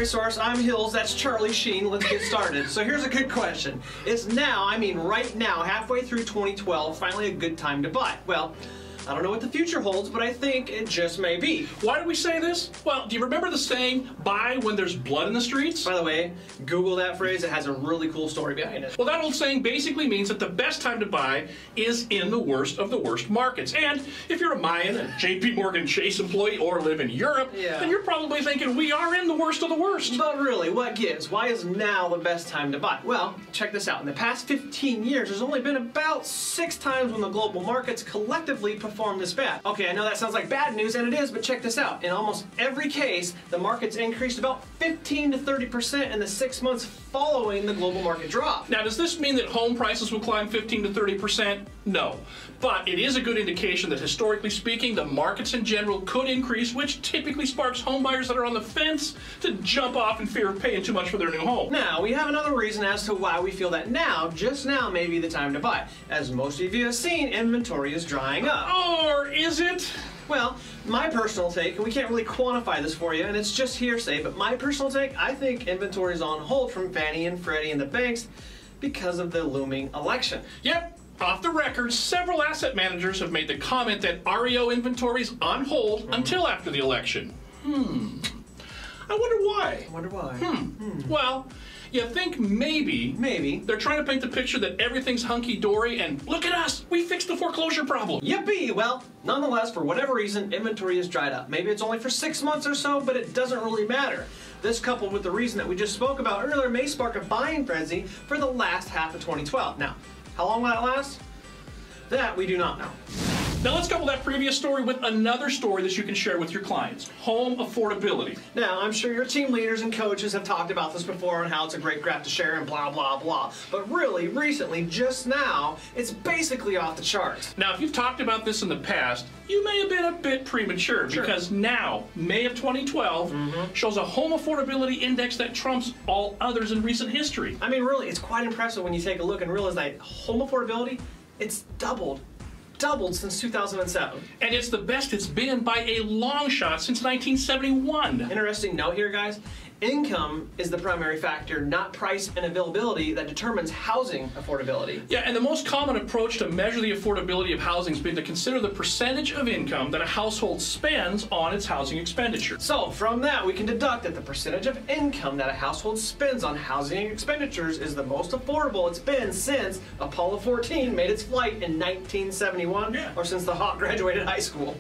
source. I'm Hills. That's Charlie Sheen. Let's get started. So here's a good question. Is now, I mean right now, halfway through 2012, finally a good time to buy? Well, I don't know what the future holds, but I think it just may be. Why do we say this? Well, do you remember the saying, buy when there's blood in the streets? By the way, Google that phrase. It has a really cool story behind it. Well, that old saying basically means that the best time to buy is in the worst of the worst markets. And if you're a Mayan, a JP Morgan Chase employee, or live in Europe, then you're probably thinking we are in the worst of the worst. But really, what gives? Why is now the best time to buy? Well, check this out. In the past 15 years, there's only been about 6 times when the global markets collectively perform this bad. Okay, I know that sounds like bad news, and it is, but check this out. In almost every case, the markets increased about 15 to 30% in the 6 months following the global market drop. Now, does this mean that home prices will climb 15 to 30%? No. But it is a good indication that, historically speaking, the markets in general could increase, which typically sparks home buyers that are on the fence to jump off in fear of paying too much for their new home. Now, we have another reason as to why we feel that now, just now, may be the time to buy. As most of you have seen, inventory is drying up. Or is it? Well, my personal take, and we can't really quantify this for you, and it's just hearsay, but my personal take, I think inventory is on hold from Fannie and Freddie and the banks because of the looming election. Yep. Off the record, several asset managers have made the comment that REO inventory is on hold until after the election. I wonder why. I wonder why. Well, you think maybe they're trying to paint the picture that everything's hunky-dory and look at us, we fixed the foreclosure problem. Yippee! Well, nonetheless, for whatever reason, inventory is dried up. Maybe it's only for 6 months or so, but it doesn't really matter. This, coupled with the reason that we just spoke about earlier, may spark a buying frenzy for the last half of 2012. Now, how long will that last? That we do not know. Now let's couple that previous story with another story that you can share with your clients. Home affordability. Now, I'm sure your team leaders and coaches have talked about this before and how it's a great graph to share and blah, blah, blah. But really, recently, just now, it's basically off the charts. Now, if you've talked about this in the past, you may have been a bit premature because now, May of 2012, shows a home affordability index that trumps all others in recent history. I mean, really, it's quite impressive when you take a look and realize that home affordability, it's doubled since 2007. And it's the best it's been by a long shot since 1971. Interesting note here, guys. Income is the primary factor, not price and availability, that determines housing affordability. Yeah, and the most common approach to measure the affordability of housing has been to consider the percentage of income that a household spends on its housing expenditure. So from that, we can deduct that the percentage of income that a household spends on housing expenditures is the most affordable it's been since Apollo 14 made its flight in 1971, or since the Hawk graduated high school.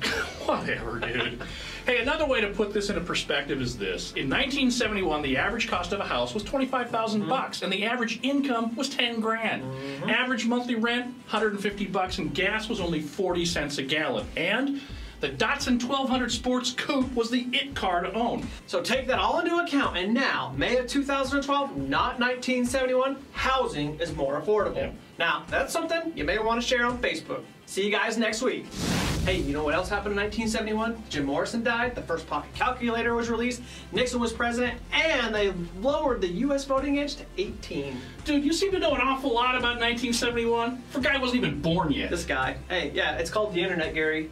Whatever, dude. Hey, another way to put this into perspective is this. In 1971, the average cost of a house was $25,000 and the average income was 10 grand. Average monthly rent, $150, and gas was only 40 cents a gallon. And the Datsun 1200 Sports Coupe was the it car to own. So take that all into account, and now, May of 2012, not 1971, housing is more affordable. Now, that's something you may want to share on Facebook. See you guys next week. Hey, you know what else happened in 1971? Jim Morrison died, the first pocket calculator was released, Nixon was president, and they lowered the U.S. voting age to 18. Dude, you seem to know an awful lot about 1971. For a guy who wasn't even born yet. This guy. Hey, yeah, it's called the internet, Gary.